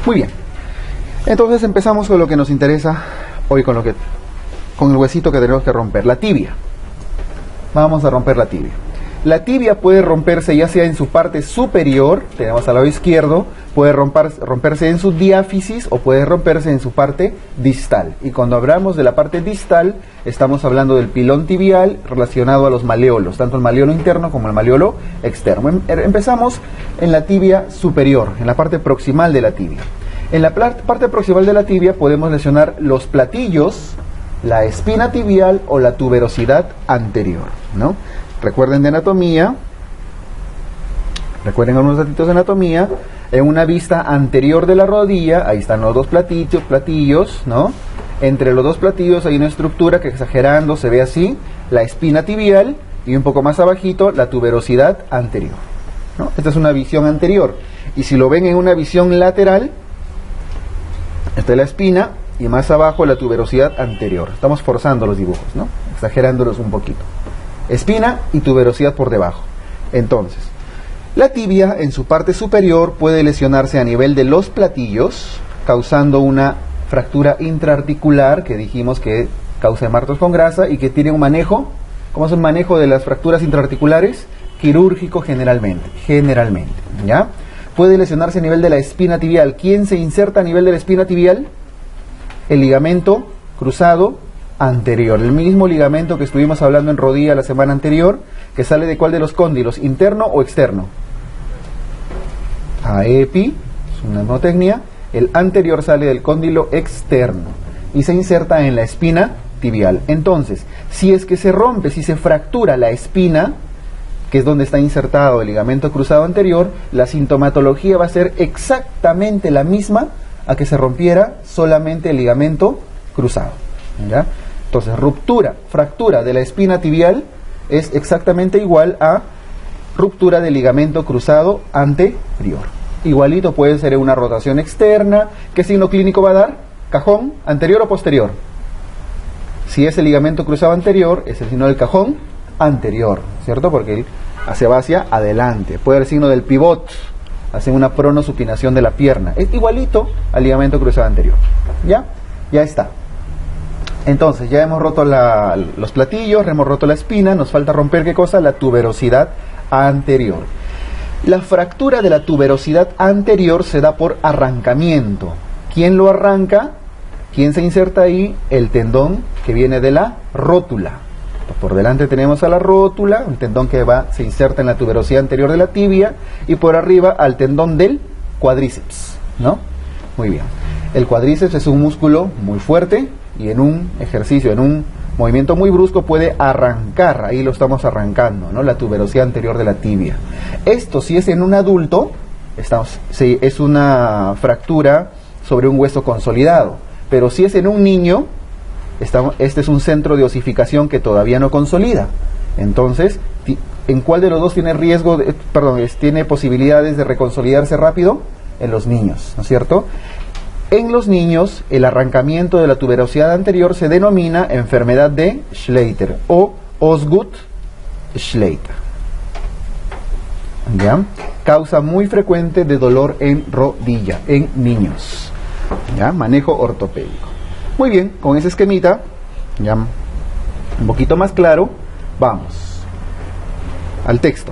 Muy bien. Entonces empezamos con lo que nos interesa hoy, con el huesito que tenemos que romper, la tibia. Vamos a romper la tibia. La tibia puede romperse ya sea en su parte superior, tenemos al lado izquierdo, puede romperse en su diáfisis o puede romperse en su parte distal. Y cuando hablamos de la parte distal, estamos hablando del pilón tibial relacionado a los maleolos, tanto el maleolo interno como el maleolo externo. Empezamos en la tibia superior, en la parte proximal de la tibia. En la parte proximal de la tibia podemos lesionar los platillos, la espina tibial o la tuberosidad anterior, ¿no? Recuerden de anatomía, recuerden algunos datitos de anatomía, en una vista anterior de la rodilla, ahí están los dos platillos, ¿no? Entre los dos platillos hay una estructura que exagerando se ve así, la espina tibial, y un poco más abajito la tuberosidad anterior, ¿no? Esta es una visión anterior, y si lo ven en una visión lateral, esta es la espina, y más abajo la tuberosidad anterior. Estamos forzando los dibujos, ¿no? Exagerándolos un poquito. Espina y tuberosidad por debajo. Entonces, la tibia en su parte superior puede lesionarse a nivel de los platillos, causando una fractura intraarticular, que dijimos que causa hemartos con grasa y que tiene un manejo. ¿Cómo es el manejo de las fracturas intraarticulares? Quirúrgico generalmente, ¿ya? Puede lesionarse a nivel de la espina tibial. ¿Quién se inserta a nivel de la espina tibial? El ligamento cruzado anterior, el mismo ligamento que estuvimos hablando en rodilla la semana anterior, que sale de cuál de los cóndilos, interno o externo. AEPI, es una mnemotecnia, el anterior sale del cóndilo externo y se inserta en la espina tibial. Entonces, si es que se rompe, si se fractura la espina, que es donde está insertado el ligamento cruzado anterior, la sintomatología va a ser exactamente la misma a que se rompiera solamente el ligamento cruzado, ¿ya? Entonces, fractura de la espina tibial es exactamente igual a ruptura del ligamento cruzado anterior. Igualito puede ser una rotación externa. ¿Qué signo clínico va a dar? Cajón, anterior o posterior. Si es el ligamento cruzado anterior, es el signo del cajón anterior, ¿cierto? Porque se va hacia adelante. Puede haber signo del pivot, hacen una pronosupinación de la pierna. Es igualito al ligamento cruzado anterior. ¿Ya? Ya está. Entonces, ya hemos roto los platillos, hemos roto la espina, nos falta romper, ¿qué cosa? La tuberosidad anterior. La fractura de la tuberosidad anterior se da por arrancamiento. ¿Quién lo arranca? ¿Quién se inserta ahí? El tendón que viene de la rótula. Por delante tenemos a la rótula, un tendón que se inserta en la tuberosidad anterior de la tibia, y por arriba al tendón del cuádriceps, ¿no? Muy bien. El cuádriceps es un músculo muy fuerte y en un ejercicio, en un movimiento muy brusco puede arrancar, ahí lo estamos arrancando, ¿no? La tuberosidad anterior de la tibia. Esto, si es en un adulto, es una fractura sobre un hueso consolidado, pero si es en un niño, este es un centro de osificación que todavía no consolida. Entonces, ¿en cuál de los dos tiene tiene posibilidades de reconsolidarse rápido? En los niños, ¿no es cierto? En los niños, el arrancamiento de la tuberosidad anterior se denomina enfermedad de Schleiter o Osgood-Schleiter. ¿Ya? Causa muy frecuente de dolor en rodilla, en niños. ¿Ya? Manejo ortopédico. Muy bien, con ese esquemita, ya un poquito más claro, vamos al texto.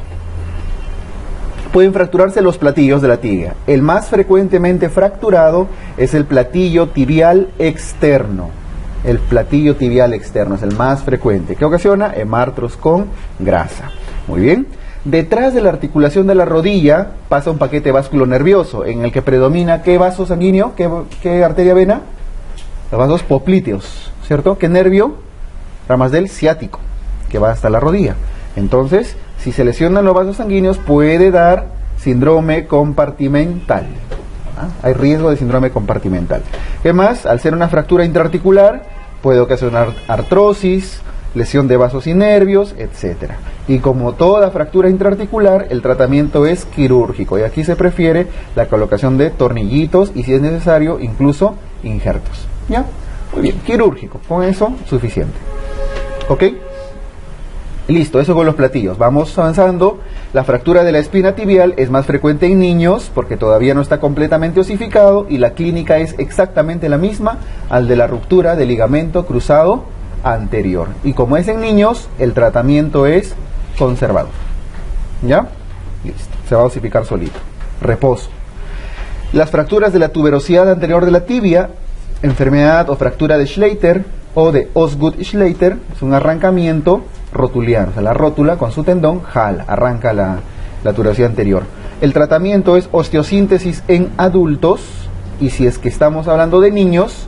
Pueden fracturarse los platillos de la tibia. El más frecuentemente fracturado es el platillo tibial externo. El platillo tibial externo es el más frecuente. ¿Qué ocasiona? Hemartros con grasa. Muy bien. Detrás de la articulación de la rodilla pasa un paquete vasculonervioso en el que predomina ¿qué vaso sanguíneo? ¿Qué arteria vena? Los vasos poplíteos, ¿cierto? ¿Qué nervio? Ramas del ciático, que va hasta la rodilla. Entonces, si se lesionan los vasos sanguíneos, puede dar síndrome compartimental. ¿Ah? Hay riesgo de síndrome compartimental. ¿Qué más? Al ser una fractura intraarticular, puede ocasionar artrosis, lesión de vasos y nervios, etc. Y como toda fractura intraarticular, el tratamiento es quirúrgico. Y aquí se prefiere la colocación de tornillitos y, si es necesario, incluso injertos. ¿Ya? Muy bien, quirúrgico. Con eso, suficiente. ¿Ok? Listo, eso con los platillos. Vamos avanzando. La fractura de la espina tibial es más frecuente en niños porque todavía no está completamente osificado y la clínica es exactamente la misma al de la ruptura del ligamento cruzado anterior. Y como es en niños, el tratamiento es conservador. ¿Ya? Listo. Se va a osificar solito. Reposo. Las fracturas de la tuberosidad anterior de la tibia, enfermedad o fractura de Schleiter o de Osgood-Schleiter, es un arrancamiento rotuliano. O sea, la rótula con su tendón jala, arranca la tuberosidad anterior. El tratamiento es osteosíntesis en adultos y si es que estamos hablando de niños,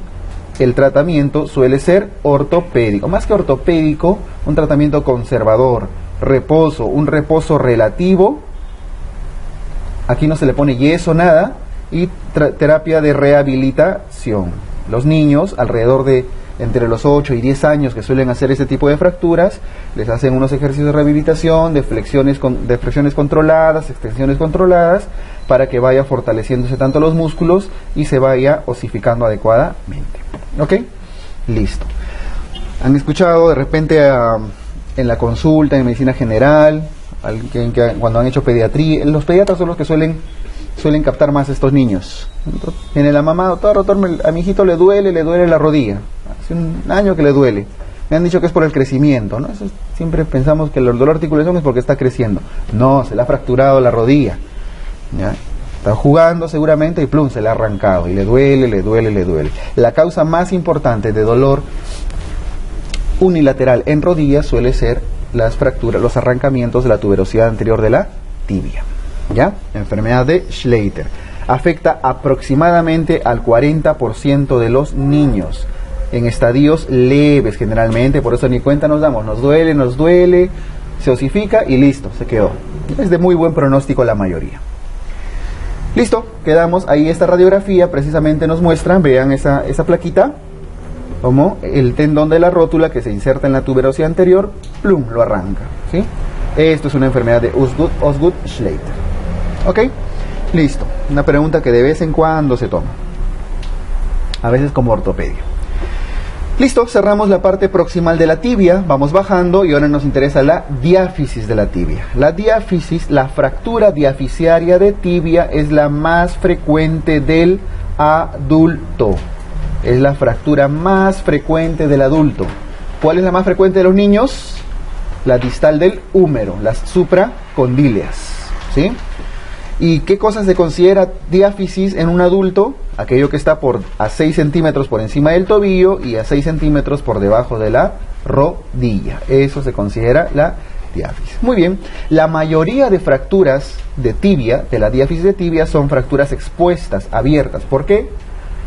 el tratamiento suele ser ortopédico. Más que ortopédico, un tratamiento conservador, reposo, un reposo relativo. Aquí no se le pone yeso, nada. Y terapia de rehabilitación. Los niños, alrededor de entre los 8 y 10 años que suelen hacer este tipo de fracturas, les hacen unos ejercicios de rehabilitación, de flexiones controladas, extensiones controladas, para que vaya fortaleciéndose tanto los músculos y se vaya osificando adecuadamente. ¿Ok? Listo. ¿Han escuchado de repente en la consulta, en medicina general, alguien que cuando han hecho pediatría? Los pediatras son los que suelen captar más a estos niños. Viene la mamá, doctor, a mi hijito le duele la rodilla. Hace un año que le duele. Me han dicho que es por el crecimiento, ¿no? Eso siempre pensamos que el dolor de articulación es porque está creciendo. No, se le ha fracturado la rodilla. ¿Ya? Está jugando seguramente y plum, se le ha arrancado. Y le duele. La causa más importante de dolor unilateral en rodillas suele ser las fracturas, los arrancamientos de la tuberosidad anterior de la tibia. ¿Ya? Enfermedad de Schleiter. Afecta aproximadamente al 40% de los niños. En estadios leves generalmente, por eso ni cuenta nos damos. Nos duele, se osifica y listo, se quedó. Es de muy buen pronóstico la mayoría. Listo, quedamos ahí. Esta radiografía precisamente nos muestra, vean esa plaquita, como el tendón de la rótula que se inserta en la tuberosidad anterior, plum, lo arranca, ¿sí? Esto es una enfermedad de Osgood-Schleiter. ¿Ok? Listo. Una pregunta que de vez en cuando se toma. A veces como ortopedia. Listo, cerramos la parte proximal de la tibia, vamos bajando y ahora nos interesa la diáfisis de la tibia. La diáfisis, la fractura diafisiaria de tibia es la más frecuente del adulto. Es la fractura más frecuente del adulto. ¿Cuál es la más frecuente de los niños? La distal del húmero, las supracondíleas, ¿sí? ¿Y qué cosas se considera diáfisis en un adulto? Aquello que está a 6 centímetros por encima del tobillo y a 6 centímetros por debajo de la rodilla. Eso se considera la diáfisis. Muy bien, la mayoría de fracturas de tibia, de la diáfisis de tibia, son fracturas expuestas, abiertas. ¿Por qué?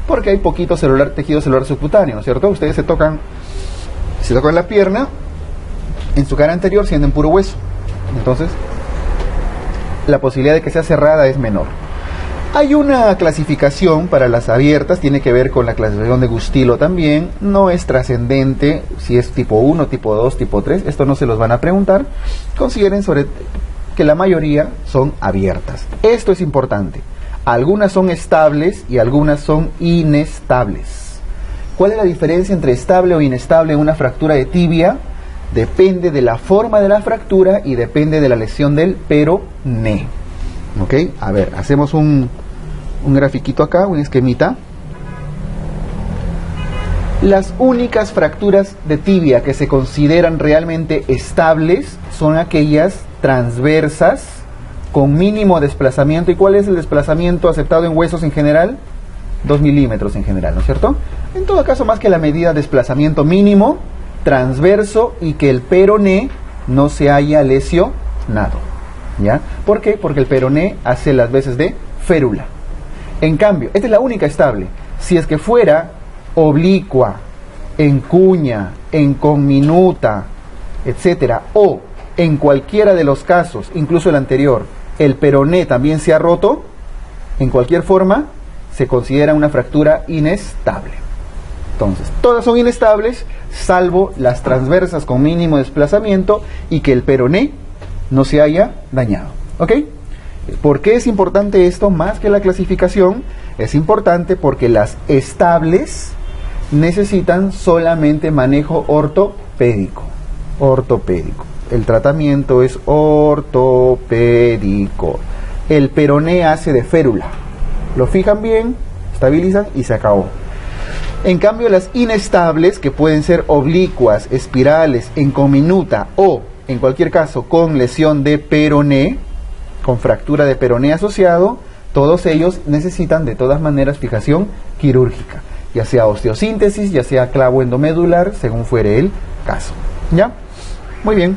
Porque hay poquito tejido celular subcutáneo, ¿no es cierto? Ustedes se tocan la pierna, en su cara anterior sienten puro hueso. Entonces, la posibilidad de que sea cerrada es menor. Hay una clasificación para las abiertas, tiene que ver con la clasificación de Gustilo también, no es trascendente si es tipo 1, tipo 2, tipo 3, esto no se los van a preguntar. Consideren sobre que la mayoría son abiertas. Esto es importante. Algunas son estables y algunas son inestables. ¿Cuál es la diferencia entre estable o inestable en una fractura de tibia? Depende de la forma de la fractura y depende de la lesión del peroné. ¿Ok? A ver, hacemos un grafiquito acá, un esquemita. Las únicas fracturas de tibia que se consideran realmente estables son aquellas transversas con mínimo desplazamiento. ¿Y cuál es el desplazamiento aceptado en huesos en general? 2 milímetros en general, ¿no es cierto? En todo caso, más que la medida de desplazamiento mínimo, transverso y que el peroné no se haya lesionado. ¿Ya? ¿Por qué? Porque el peroné hace las veces de férula. En cambio, esta es la única estable. Si es que fuera oblicua, en cuña, en conminuta, etcétera, o en cualquiera de los casos, incluso el anterior, el peroné también se ha roto, en cualquier forma, se considera una fractura inestable. Entonces, todas son inestables, salvo las transversas con mínimo desplazamiento y que el peroné no se haya dañado. ¿Ok? ¿Por qué es importante esto? Más que la clasificación, es importante porque las estables necesitan solamente manejo ortopédico. el tratamiento es ortopédico. El peroné hace de férula. Lo fijan bien, estabilizan y se acabó. En cambio, las inestables, que pueden ser oblicuas, espirales, en conminuta o, en cualquier caso, con lesión de peroné, con fractura de peroné asociado, todos ellos necesitan de todas maneras fijación quirúrgica, ya sea osteosíntesis, ya sea clavo endomedular, según fuere el caso. ¿Ya? Muy bien.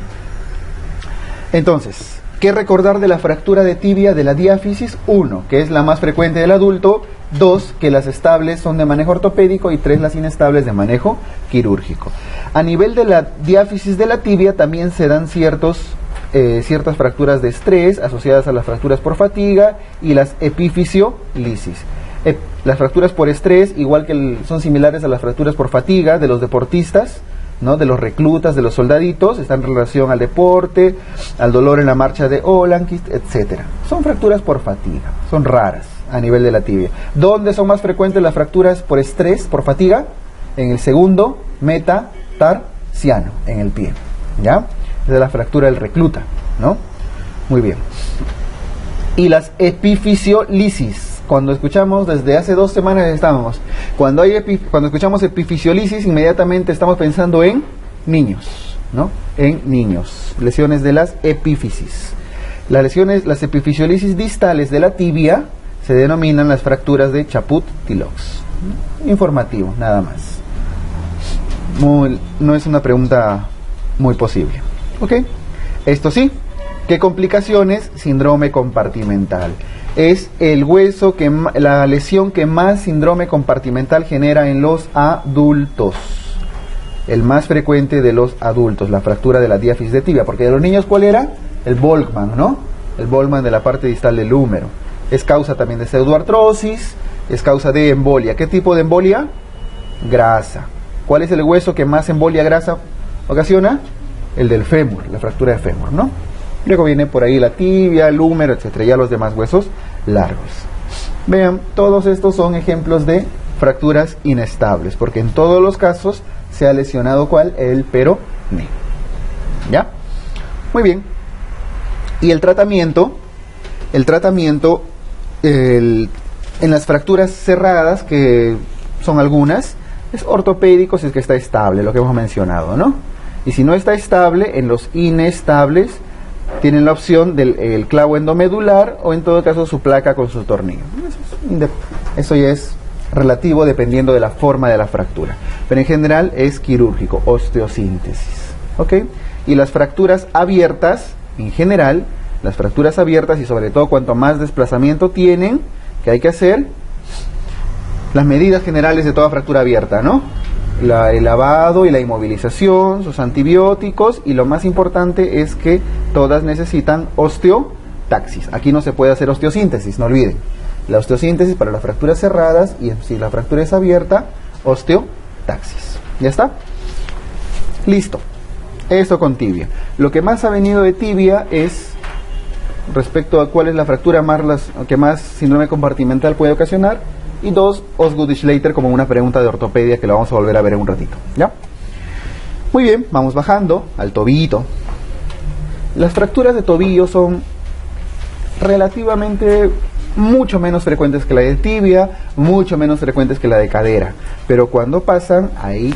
Entonces, ¿qué recordar de la fractura de tibia de la diáfisis? 1, que es la más frecuente del adulto. 2, que las estables son de manejo ortopédico. Y 3, las inestables de manejo quirúrgico. A nivel de la diáfisis de la tibia también se dan ciertas fracturas de estrés asociadas a las fracturas por fatiga y las epifisiolisis. Las fracturas por estrés, igual que son similares a las fracturas por fatiga de los deportistas, ¿no? De los reclutas, de los soldaditos, están en relación al deporte, al dolor en la marcha de Olanquist, etc. Son fracturas por fatiga, son raras a nivel de la tibia. ¿Dónde son más frecuentes las fracturas por estrés, por fatiga? En el segundo metatarsiano, en el pie, ¿ya? Es la fractura del recluta, ¿no? Muy bien. Y las epifisiolisis, cuando escuchamos, desde hace 2 semanas estábamos, cuando escuchamos epifisiolisis, inmediatamente estamos pensando en niños, ¿no? En niños, lesiones de las epífisis. Las epifisiolisis distales de la tibia se denominan las fracturas de Chaput-Tilox. Informativo, nada más. No es una pregunta muy posible. ¿Ok? Esto sí. ¿Qué complicaciones? Síndrome compartimental. Es el hueso la lesión que más síndrome compartimental genera en los adultos. El más frecuente de los adultos, la fractura de la diáfisis de tibia. Porque de los niños, ¿cuál era? El Volkmann, ¿no? El Volkmann de la parte distal del húmero. Es causa también de pseudoartrosis, es causa de embolia. ¿Qué tipo de embolia? Grasa. ¿Cuál es el hueso que más embolia grasa ocasiona? El del fémur, la fractura de fémur, ¿no? Luego viene por ahí la tibia, el húmero, etcétera, ya los demás huesos largos. Vean, todos estos son ejemplos de fracturas inestables, porque en todos los casos se ha lesionado ¿cuál? El peroné. ¿Ya? Muy bien. Y el tratamiento en las fracturas cerradas, que son algunas, es ortopédico si es que está estable, lo que hemos mencionado, ¿no? Y si no está estable, en los inestables tienen la opción del clavo endomedular o en todo caso su placa con su tornillo. Eso ya es relativo dependiendo de la forma de la fractura. Pero en general es quirúrgico, osteosíntesis. ¿Ok? Y las fracturas abiertas, en general, las fracturas abiertas y sobre todo cuanto más desplazamiento tienen, ¿qué hay que hacer? Las medidas generales de toda fractura abierta, ¿no? El lavado y la inmovilización, sus antibióticos, y lo más importante es que todas necesitan osteotaxis. Aquí no se puede hacer osteosíntesis, no olviden. La osteosíntesis para las fracturas cerradas, y si la fractura es abierta, osteotaxis. ¿Ya está? Listo. Eso con tibia. Lo que más ha venido de tibia es respecto a cuál es la fractura que más síndrome compartimental puede ocasionar. Y 2, Osgood-Schlatter como una pregunta de ortopedia que la vamos a volver a ver en un ratito. ¿Ya? Muy bien, vamos bajando al tobillito. Las fracturas de tobillo son relativamente mucho menos frecuentes que la de tibia, mucho menos frecuentes que la de cadera. Pero cuando pasan, ahí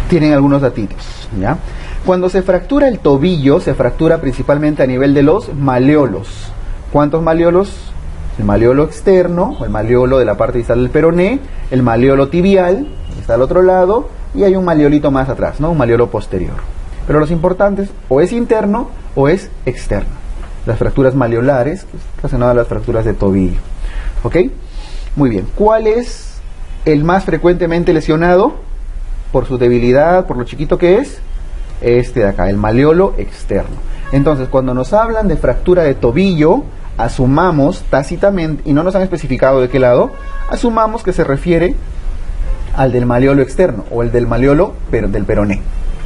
tienen algunos datitos, ¿ya? Cuando se fractura el tobillo, se fractura principalmente a nivel de los maleolos. ¿Cuántos maleolos? El maleolo externo, o el maleolo de la parte distal del peroné, el maleolo tibial, que está al otro lado, y hay un maleolito más atrás, ¿no? Un maleolo posterior. Pero los importantes, o es interno o es externo. Las fracturas maleolares, que es relacionado a las fracturas de tobillo. ¿Ok? Muy bien. ¿Cuál es el más frecuentemente lesionado? Por su debilidad, por lo chiquito que es, este de acá, el maleolo externo. Entonces, cuando nos hablan de fractura de tobillo, asumamos tácitamente, y no nos han especificado de qué lado, asumamos que se refiere al del maleolo externo, o el del maleolo del peroné.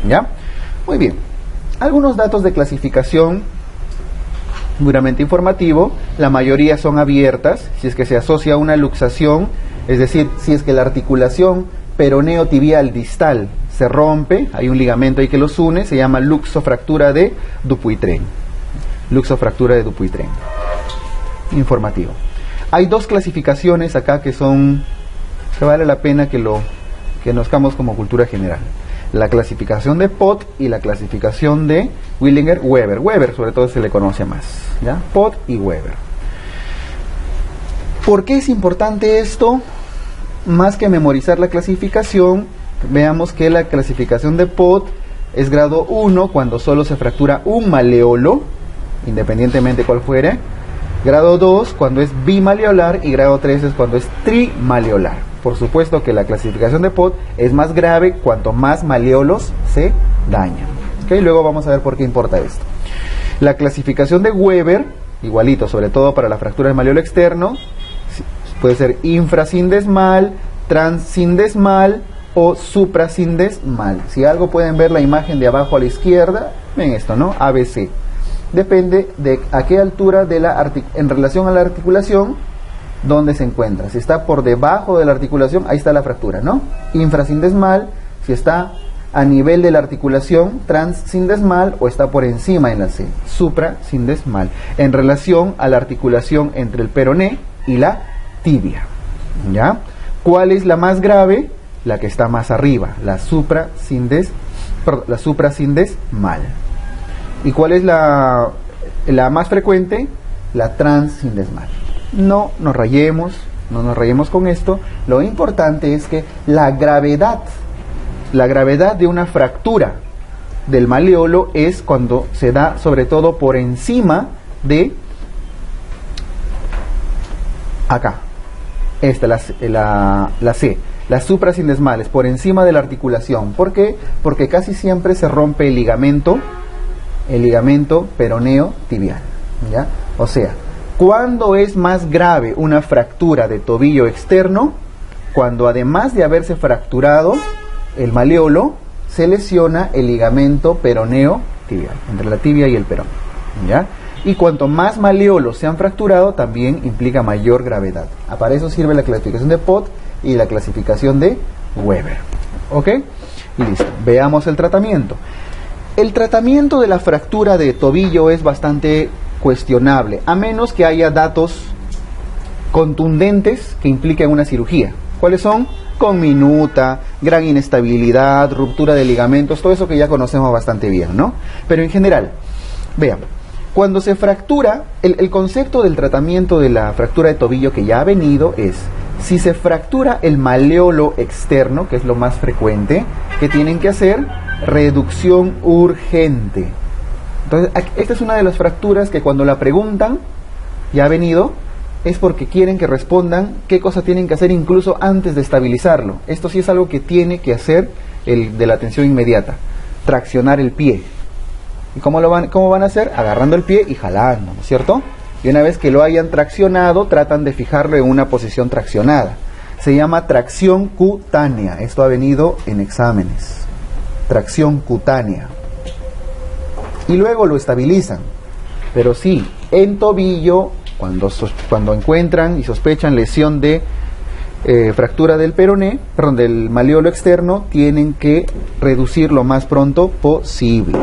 ¿Ya? Muy bien. Algunos datos de clasificación puramente informativo. La mayoría son abiertas, si es que se asocia a una luxación, es decir, si es que la articulación peroneo tibial distal se rompe, hay un ligamento ahí que los une, se llama luxofractura de Dupuytren. Luxofractura de Dupuytren. Informativo. Hay dos clasificaciones acá que vale la pena que conozcamos como cultura general. La clasificación de Pott y la clasificación de Willinger-Weber. Weber sobre todo se le conoce más, ¿ya? Pott y Weber. ¿Por qué es importante esto? Más que memorizar la clasificación, veamos que la clasificación de Pott es grado 1 cuando solo se fractura un maleolo, independientemente cuál fuere. Grado 2 cuando es bimaleolar y grado 3 es cuando es trimaleolar. Por supuesto que la clasificación de Pott es más grave cuanto más maleolos se dañan. ¿Okay? Luego vamos a ver por qué importa esto. La clasificación de Weber, igualito, sobre todo para la fractura del maleolo externo, puede ser infrasindesmal, transindesmal o suprasindesmal. Si algo pueden ver la imagen de abajo a la izquierda, ven esto, ¿no? ABC. Depende de a qué altura en relación a la articulación donde se encuentra. Si está por debajo de la articulación, ahí está la fractura, ¿no? Infrasindesmal, si está a nivel de la articulación, transindesmal, o está por encima en la C, suprasindesmal, en relación a la articulación entre el peroné y la tibia, ¿ya? ¿Cuál es la más grave? La que está más arriba, la suprasindesmal. ¿Y cuál es la más frecuente? La transindesmal. No nos rayemos con esto. Lo importante es que la gravedad de una fractura del maleolo es cuando se da sobre todo por encima de acá. Esta, la C. Las suprasindesmales, por encima de la articulación. ¿Por qué? Porque casi siempre se rompe el ligamento peroneo tibial, ¿ya? O sea, ¿cuándo es más grave una fractura de tobillo externo? Cuando además de haberse fracturado el maleolo, se lesiona el ligamento peroneo tibial, entre la tibia y el perón, ¿ya? Y cuanto más maleolos se han fracturado, también implica mayor gravedad. Para eso sirve la clasificación de Pott y la clasificación de Weber. ¿Ok? Y listo. Veamos el tratamiento. El tratamiento de la fractura de tobillo es bastante cuestionable, a menos que haya datos contundentes que impliquen una cirugía. ¿Cuáles son? Conminuta, gran inestabilidad, ruptura de ligamentos, todo eso que ya conocemos bastante bien, ¿no? Pero en general, veamos. Cuando se fractura, el concepto del tratamiento de la fractura de tobillo que ya ha venido es, si se fractura el maleolo externo, que es lo más frecuente, ¿qué tienen que hacer? Reducción urgente. Entonces, esta es una de las fracturas que cuando la preguntan, ya ha venido, es porque quieren que respondan qué cosa tienen que hacer incluso antes de estabilizarlo. Esto sí es algo que tiene que hacer el de la atención inmediata, traccionar el pie. ¿Y cómo van a hacer? Agarrando el pie y jalando, ¿no es cierto? Y una vez que lo hayan traccionado, tratan de fijarlo en una posición traccionada. Se llama tracción cutánea. Esto ha venido en exámenes. Tracción cutánea. Y luego lo estabilizan. Pero sí, en tobillo, cuando encuentran y sospechan lesión de fractura del peroné, perdón, del maleolo externo, tienen que reducir lo más pronto posible.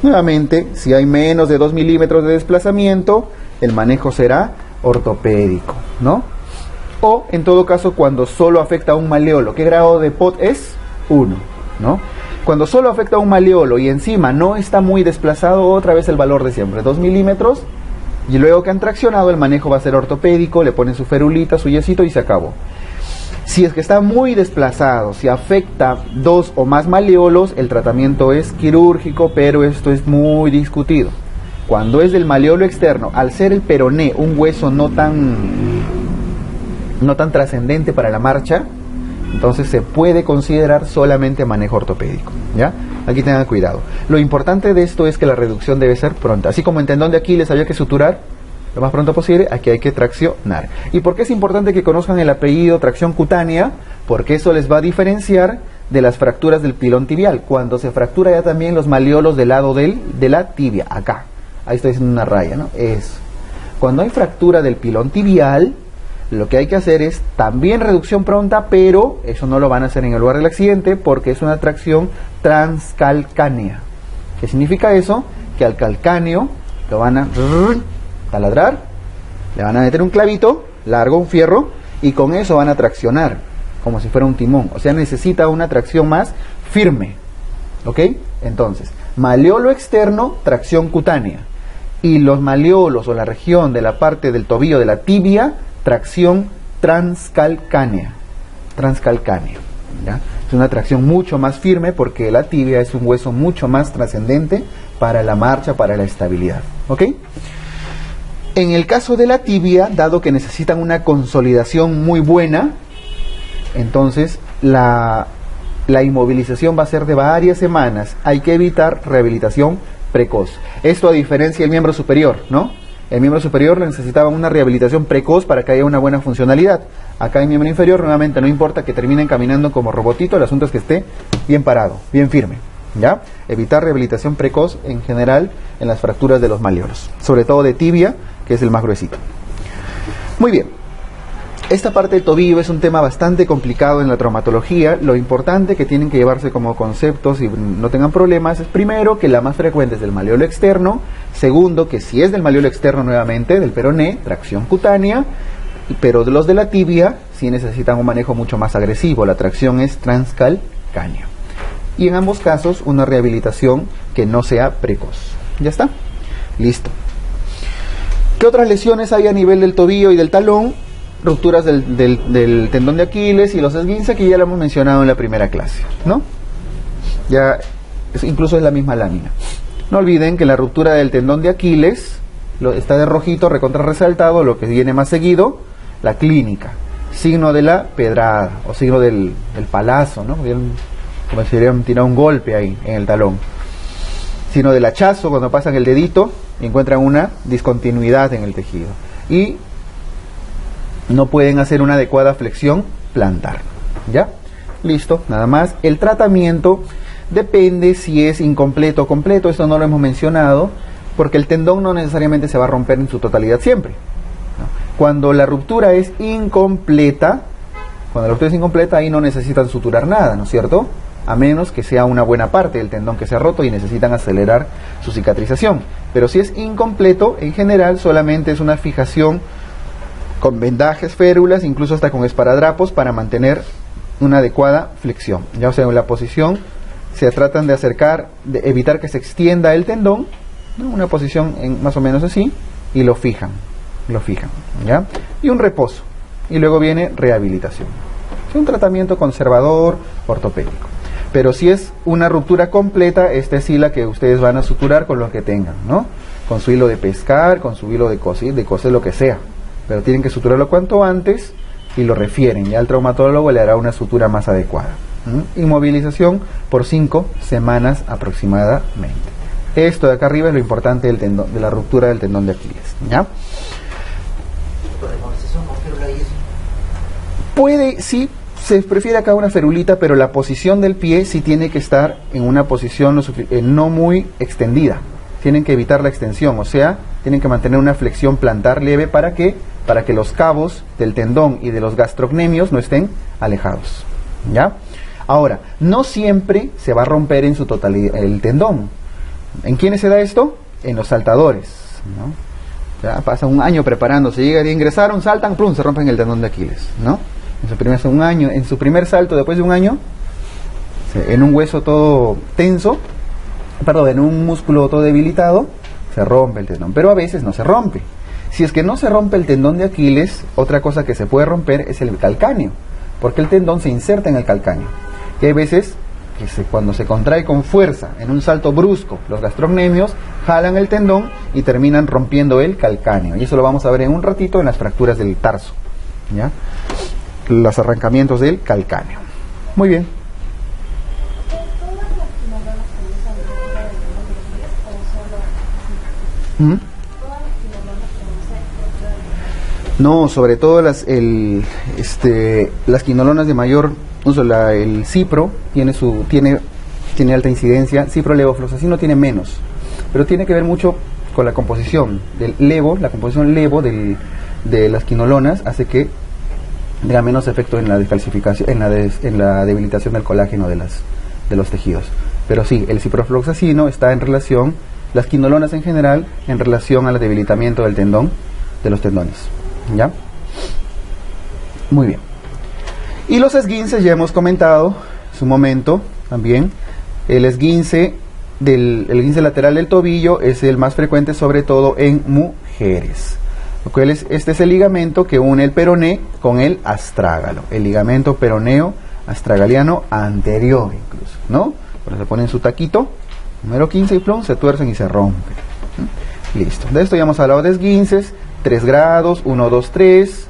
Nuevamente, si hay menos de 2 milímetros de desplazamiento, el manejo será ortopédico, ¿no? O, en todo caso, cuando solo afecta a un maleolo. ¿Qué grado de Pott es? 1, ¿no? Cuando solo afecta a un maleolo y encima no está muy desplazado, otra vez el valor de siempre, 2 milímetros, y luego que han traccionado, el manejo va a ser ortopédico, le ponen su ferulita, su yesito y se acabó. Si es que está muy desplazado, si afecta 2 o más maleolos, el tratamiento es quirúrgico, pero esto es muy discutido. Cuando es del maleolo externo, al ser el peroné un hueso no tan trascendente para la marcha, entonces se puede considerar solamente manejo ortopédico, ¿ya? Aquí tengan cuidado. Lo importante de esto es que la reducción debe ser pronta. Así como en tendón de Aquiles había que suturar lo más pronto posible, aquí hay que traccionar. ¿Y por qué es importante que conozcan el apellido tracción cutánea? Porque eso les va a diferenciar de las fracturas del pilón tibial. Cuando se fractura ya también los maleolos del lado de la tibia, acá. Ahí estoy haciendo una raya, ¿no? Cuando hay fractura del pilón tibial, lo que hay que hacer es también reducción pronta, pero eso no lo van a hacer en el lugar del accidente porque es una tracción transcalcánea. ¿Qué significa eso? Que al calcáneo lo van a taladrar, le van a meter un clavito largo, un fierro, y con eso van a traccionar, como si fuera un timón. O sea, necesita una tracción más firme. ¿Ok? Entonces, maleolo externo, tracción cutánea. Y los maleolos o la región de la parte del tobillo de la tibia, tracción transcalcánea. Transcalcánea. ¿Ya? Es una tracción mucho más firme porque la tibia es un hueso mucho más trascendente para la marcha, para la estabilidad. ¿Ok? En el caso de la tibia, dado que necesitan una consolidación muy buena, entonces la inmovilización va a ser de varias semanas. Hay que evitar rehabilitación precoz. Esto a diferencia del miembro superior, ¿no? El miembro superior necesitaba una rehabilitación precoz para que haya una buena funcionalidad. Acá en miembro inferior, nuevamente, no importa que terminen caminando como robotito, el asunto es que esté bien parado, bien firme. ¿Ya? Evitar rehabilitación precoz en general en las fracturas de los maleolos, sobre todo de tibia, que es el más gruesito. Muy bien. Esta parte del tobillo es un tema bastante complicado en la traumatología. Lo importante que tienen que llevarse como conceptos y no tengan problemas es, primero, que la más frecuente es del maleolo externo. Segundo, que si es del maleolo externo, nuevamente, del peroné, tracción cutánea. Pero de los de la tibia, sí necesitan un manejo mucho más agresivo. La tracción es transcalcánea. Y en ambos casos, una rehabilitación que no sea precoz. ¿Ya está? Listo. ¿Qué otras lesiones hay a nivel del tobillo y del talón? Rupturas del tendón de Aquiles y los esguinces, que ya lo hemos mencionado en la primera clase, ¿no? Ya, incluso es la misma lámina. No olviden que la ruptura del tendón de Aquiles está de rojito, recontra resaltado, lo que viene más seguido, la clínica. Signo de la pedrada, o signo del palazo, ¿no? Como si hubieran tirado un golpe ahí en el talón. Signo del hachazo, cuando pasan el dedito y encuentran una discontinuidad en el tejido. Y no pueden hacer una adecuada flexión plantar. ¿Ya? Listo, nada más. El tratamiento depende si es incompleto o completo. Esto no lo hemos mencionado, porque el tendón no necesariamente se va a romper en su totalidad siempre, ¿no? Cuando la ruptura es incompleta, ahí no necesitan suturar nada, ¿no es cierto? A menos que sea una buena parte del tendón que se ha roto y necesitan acelerar su cicatrización. Pero si es incompleto, en general solamente es una fijación con vendajes, férulas, incluso hasta con esparadrapos para mantener una adecuada flexión. Ya, o sea, en la posición se tratan de acercar, de evitar que se extienda el tendón, ¿no? Una posición más o menos así, y lo fijan, ¿ya? Y un reposo, y luego viene rehabilitación. Es un tratamiento conservador, ortopédico. Pero si es una ruptura completa, esta es la que ustedes van a suturar con lo que tengan, ¿no? Con su hilo de pescar, con su hilo de coser, lo que sea. Pero tienen que suturarlo cuanto antes y lo refieren. Ya el traumatólogo le hará una sutura más adecuada. Inmovilización por 5 semanas aproximadamente. Esto de acá arriba es lo importante del tendón, de la ruptura del tendón de Aquiles. ¿Ya? Puede, sí, se prefiere acá una ferulita, pero la posición del pie sí tiene que estar en una posición no muy extendida. Tienen que evitar la extensión, o sea, tienen que mantener una flexión plantar leve para que los cabos del tendón y de los gastrocnemios no estén alejados. ¿Ya? Ahora, no siempre se va a romper en su totalidad el tendón. ¿En quiénes se da esto? En los saltadores, ¿no? Ya pasa un año preparándose, ingresaron, saltan, ¡plum!, se rompen el tendón de Aquiles, ¿no? En su primer salto, después de un año, en un hueso todo tenso, en un músculo todo debilitado, se rompe el tendón, pero a veces no se rompe. Si es que no se rompe el tendón de Aquiles, otra cosa que se puede romper es el calcáneo, porque el tendón se inserta en el calcáneo. Y hay veces que cuando se contrae con fuerza, en un salto brusco, los gastrocnemios jalan el tendón y terminan rompiendo el calcáneo. Y eso lo vamos a ver en un ratito en las fracturas del tarso, ¿ya? Los arrancamientos del calcáneo. Muy bien. No, sobre todo las quinolonas de mayor uso, el cipro tiene alta incidencia, ciprolevofloxacino tiene menos, pero tiene que ver mucho con la composición del levo, la composición levo del de las quinolonas hace que tenga menos efecto en la descalcificación, en la debilitación del colágeno de los tejidos. Pero sí, el ciprofloxacino está en relación, las quinolonas en general, en relación al debilitamiento del tendón, de los tendones. ¿Ya? Muy bien. Y los esguinces ya hemos comentado en su momento también. El esguince lateral del tobillo es el más frecuente, sobre todo en mujeres. Este es el ligamento que une el peroné con el astrágalo. El ligamento peroneo astragaliano anterior incluso, ¿no? Cuando se ponen su taquito, número 15 y plum, se tuercen y se rompen. Listo. De esto ya hemos hablado de esguinces, 3 grados, 1, 2, 3,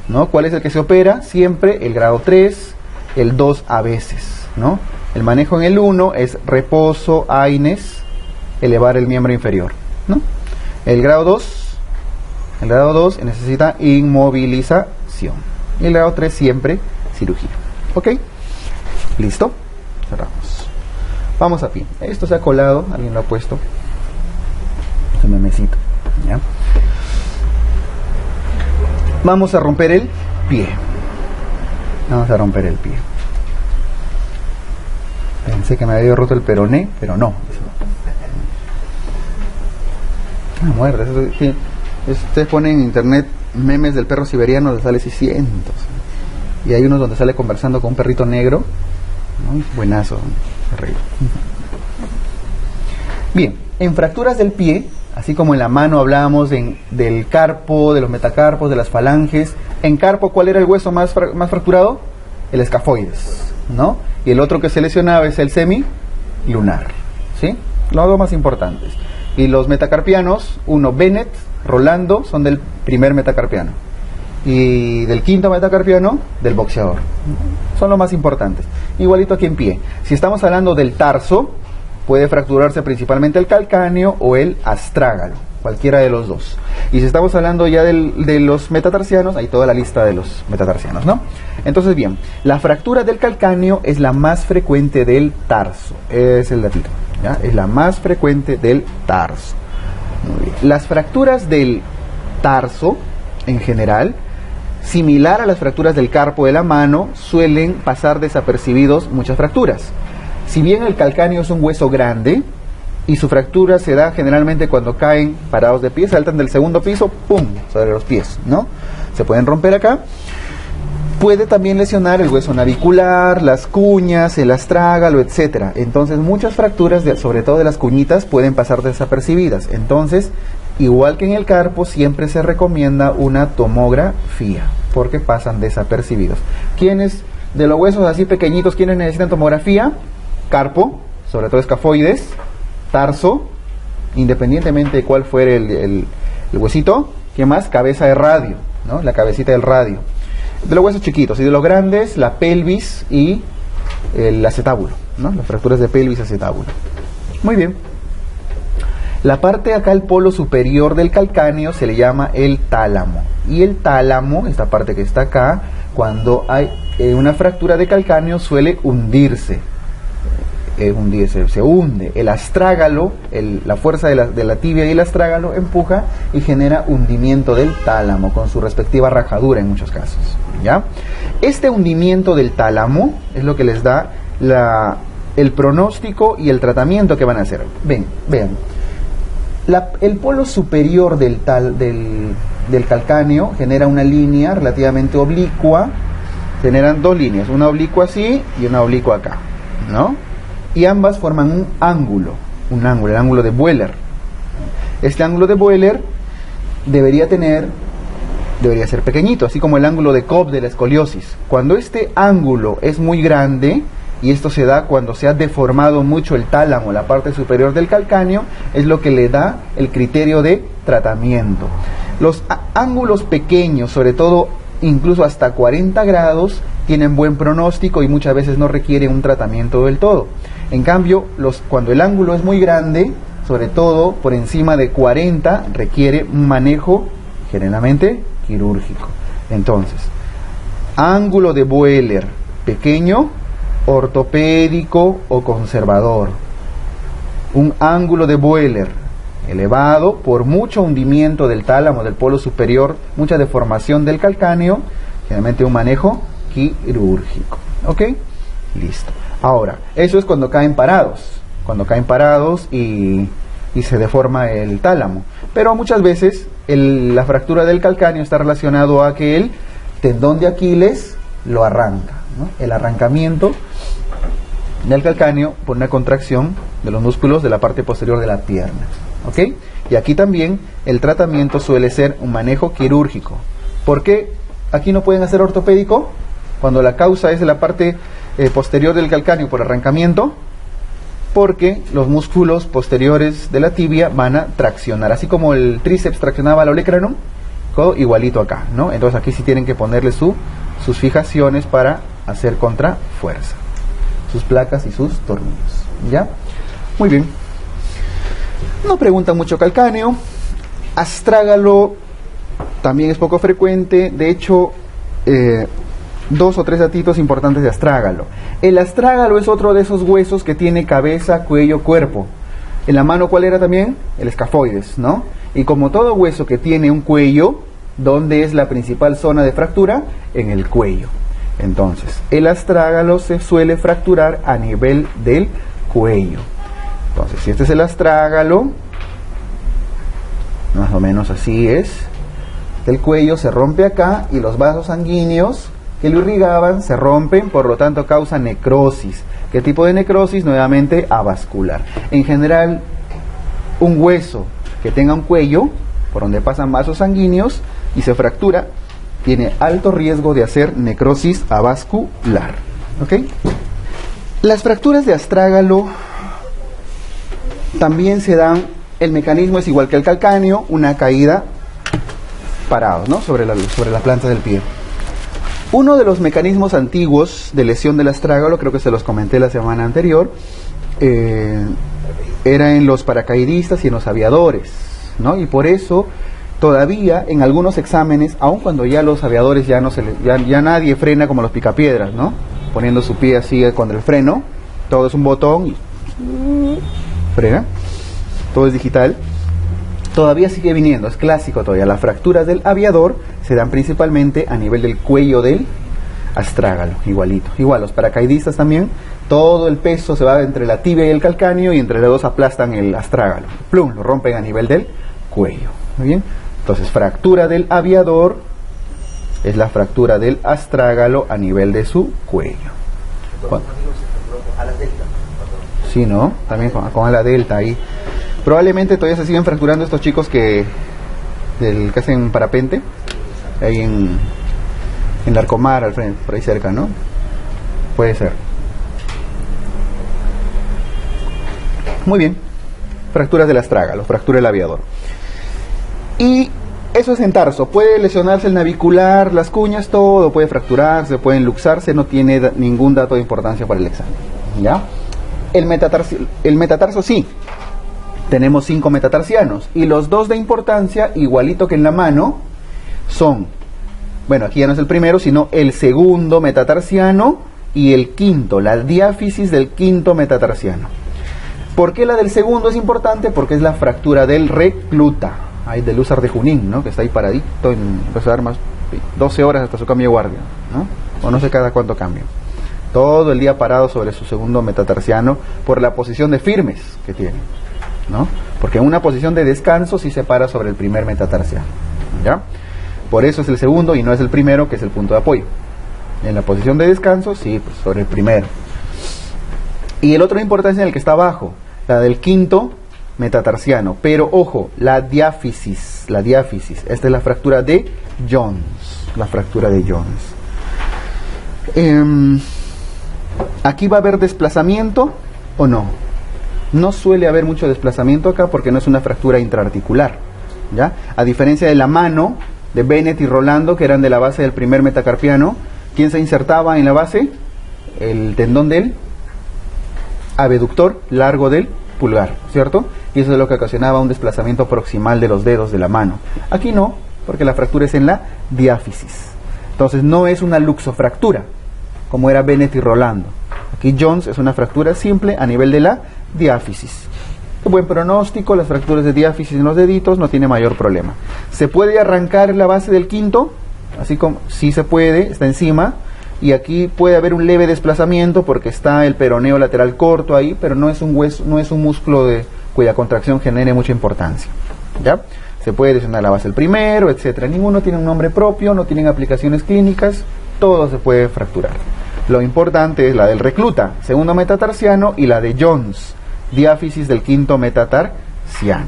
¿no? ¿Cuál es el que se opera? Siempre el grado 3, el 2 a veces, ¿no? El manejo en el 1 es reposo, AINES, elevar el miembro inferior, ¿no? El grado 2 necesita inmovilización. Y el grado 3 siempre cirugía. ¿Ok? ¿Listo? Cerramos. Vamos a pie. Esto se ha colado, alguien lo ha puesto. Ese memecito. ¿Ya? Vamos a romper el pie. Vamos a romper el pie. Pensé que me había roto el peroné, pero no. Muerde. Ustedes ponen en internet memes del perro siberiano, les sale 600. Y hay unos donde sale conversando con un perrito negro, ¿no? Buenazo, terrible. Bien, en fracturas del pie, así como en la mano hablábamos del carpo, de los metacarpos, de las falanges. En carpo, ¿cuál era el hueso más fracturado? El escafoides, ¿no? Y el otro que se lesionaba es el semilunar, ¿sí? Los dos más importantes. Y los metacarpianos, uno Bennett, Rolando, son del primer metacarpiano. Y del quinto metacarpiano, del boxeador. Son los más importantes. Igualito aquí en pie. Si estamos hablando del tarso, puede fracturarse principalmente el calcáneo o el astrágalo, cualquiera de los dos. Y si estamos hablando ya de los metatarsianos, hay toda la lista de los metatarsianos, ¿no? Entonces, bien, la fractura del calcáneo es la más frecuente del tarso. Es el datito, ¿ya? Es la más frecuente del tarso. Muy bien. Las fracturas del tarso, en general, similar a las fracturas del carpo de la mano, suelen pasar desapercibidos muchas fracturas. Si bien el calcáneo es un hueso grande y su fractura se da generalmente cuando caen parados de pie, saltan del segundo piso, ¡pum!, sobre los pies, ¿no? Se pueden romper acá. Puede también lesionar el hueso navicular, las cuñas, el astrágalo, etc. Entonces muchas fracturas, sobre todo de las cuñitas, pueden pasar desapercibidas. Entonces, igual que en el carpo, siempre se recomienda una tomografía, porque pasan desapercibidos. ¿Quiénes de los huesos así pequeñitos, quiénes necesitan tomografía? Carpo, sobre todo escafoides, tarso, independientemente de cuál fuere el huesito. ¿Qué más? Cabeza de radio, ¿no? La cabecita del radio. De los huesos chiquitos, y de los grandes, la pelvis y el acetábulo, ¿no? Las fracturas de pelvis y acetábulo. Muy bien. La parte acá, el polo superior del calcáneo, se le llama el tálamo. Y el tálamo, esta parte que está acá, cuando hay una fractura de calcáneo, suele hundirse. Se hunde. El astrágalo, la fuerza de la tibia y el astrágalo empuja y genera hundimiento del tálamo, con su respectiva rajadura en muchos casos, ¿ya? Este hundimiento del tálamo es lo que les da el pronóstico y el tratamiento que van a hacer. Vean. El polo superior del calcáneo genera una línea relativamente oblicua. Generan dos líneas, una oblicua así y una oblicua acá, ¿no? Y ambas forman un ángulo, el ángulo de Buehler. Este ángulo de Buehler debería ser pequeñito, así como el ángulo de Cobb de la escoliosis. Cuando este ángulo es muy grande, y esto se da cuando se ha deformado mucho el tálamo, la parte superior del calcáneo, es lo que le da el criterio de tratamiento. Los ángulos pequeños, sobre todo incluso hasta 40 grados, tienen buen pronóstico y muchas veces no requieren un tratamiento del todo. En cambio, cuando el ángulo es muy grande, sobre todo por encima de 40, requiere un manejo generalmente quirúrgico. Entonces, ángulo de Buehler pequeño, ortopédico o conservador. Un ángulo de Buehler elevado por mucho hundimiento del tálamo del polo superior, mucha deformación del calcáneo, generalmente un manejo quirúrgico. ¿Ok? Listo. Ahora, eso es cuando caen parados y se deforma el tálamo. Pero muchas veces la fractura del calcáneo está relacionado a que el tendón de Aquiles lo arranca, ¿no? El arrancamiento del calcáneo por una contracción de los músculos de la parte posterior de la pierna. ¿Ok? Y aquí también el tratamiento suele ser un manejo quirúrgico. ¿Por qué aquí no pueden hacer ortopédico? Cuando la causa es de la parte posterior del calcáneo por arrancamiento, porque los músculos posteriores de la tibia van a traccionar, así como el tríceps traccionaba al olecranon, igualito acá, ¿no? Entonces aquí sí tienen que ponerle sus fijaciones para hacer contrafuerza, sus placas y sus tornillos, ¿ya? Muy bien. No pregunta mucho calcáneo. Astrágalo también es poco frecuente. De hecho, 2 o 3 datitos importantes de astrágalo. El astrágalo es otro de esos huesos que tiene cabeza, cuello, cuerpo. En la mano, ¿cuál era también? El escafoides, ¿no? Y como todo hueso que tiene un cuello, ¿dónde es la principal zona de fractura? En el cuello. Entonces, el astrágalo se suele fracturar a nivel del cuello. Entonces, si este es el astrágalo, más o menos así es, el cuello se rompe acá y los vasos sanguíneos que lo irrigaban se rompen, por lo tanto causa necrosis. ¿Qué tipo de necrosis? Nuevamente avascular. En general, un hueso que tenga un cuello por donde pasan vasos sanguíneos y se fractura, tiene alto riesgo de hacer necrosis avascular. ¿Ok? Las fracturas de astrágalo también se dan, el mecanismo es igual que el calcáneo, una caída parados, ¿no? sobre la planta del pie. Uno de los mecanismos antiguos de lesión del astrágalo, creo que se los comenté la semana anterior, era en los paracaidistas y en los aviadores, ¿no? Y por eso todavía en algunos exámenes, aun cuando ya los aviadores ya nadie frena como los picapiedras, ¿no? Poniendo su pie así con el freno, todo es un botón y frena, todo es digital. Todavía sigue viniendo, es clásico todavía. Las fracturas del aviador se dan principalmente a nivel del cuello del astrágalo, igualito. Igual, los paracaidistas también, todo el peso se va entre la tibia y el calcáneo y entre los dos aplastan el astrágalo. Plum, lo rompen a nivel del cuello. Muy bien. Entonces, fractura del aviador es la fractura del astrágalo a nivel de su cuello. Sí, ¿no? También con ala delta ahí. Probablemente todavía se siguen fracturando estos chicos que hacen parapente, ahí en Larcomar, al frente, por ahí cerca, ¿no? Puede ser. Muy bien. Fracturas del astrágalo, fractura del aviador. Y eso es en tarso. Puede lesionarse el navicular, las cuñas, todo puede fracturarse, pueden luxarse, no tiene ningún dato de importancia para el examen, ¿ya? El metatarso sí. Tenemos 5 metatarsianos y los 2 de importancia, igualito que en la mano, son, bueno, aquí ya no es el primero, sino el segundo metatarsiano y el quinto, la diáfisis del quinto metatarsiano. ¿Por qué la del segundo es importante? Porque es la fractura del recluta, ahí del Húsar de Junín, ¿no? Que está ahí paradito en las armas 12 horas hasta su cambio de guardia, ¿no? O no sé cada cuánto cambia. Todo el día parado sobre su segundo metatarsiano por la posición de firmes que tiene, ¿no? Porque en una posición de descanso sí se para sobre el primer metatarsiano, ¿ya? Por eso es el segundo y no es el primero, que es el punto de apoyo. En la posición de descanso, sí, pues sobre el primero. Y el otro de importancia en el que está abajo, la del quinto metatarsiano. Pero ojo, la diáfisis, esta es la fractura de Jones, aquí va a haber desplazamiento o no. No suele haber mucho desplazamiento acá porque no es una fractura intraarticular, ¿ya? A diferencia de la mano de Bennett y Rolando, que eran de la base del primer metacarpiano, ¿quién se insertaba en la base? El tendón del abductor largo del pulgar, ¿cierto? Y eso es lo que ocasionaba un desplazamiento proximal de los dedos de la mano. Aquí no, porque la fractura es en la diáfisis. Entonces no es una luxofractura, como era Bennett y Rolando. Aquí Jones es una fractura simple a nivel de la diáfisis. buen pronóstico, las fracturas de diáfisis en los deditos, no tiene mayor problema. ¿Se puede arrancar la base del quinto? Así como, sí se puede, está encima, y aquí puede haber un leve desplazamiento porque está el peroneo lateral corto ahí, pero no es un hueso, no es un músculo cuya contracción genere mucha importancia, ¿ya? Se puede lesionar la base del primero, etcétera. Ninguno tiene un nombre propio, no tienen aplicaciones clínicas, todo se puede fracturar. Lo importante es la del recluta, segundo metatarsiano, y la de Jones, diáfisis del quinto metatarsiano,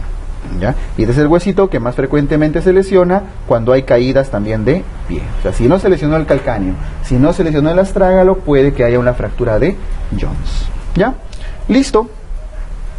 ¿ya? Y este es el huesito que más frecuentemente se lesiona cuando hay caídas también de pie. O sea, si no se lesionó el calcáneo, si no se lesionó el astrágalo, puede que haya una fractura de Jones, ¿ya? Listo.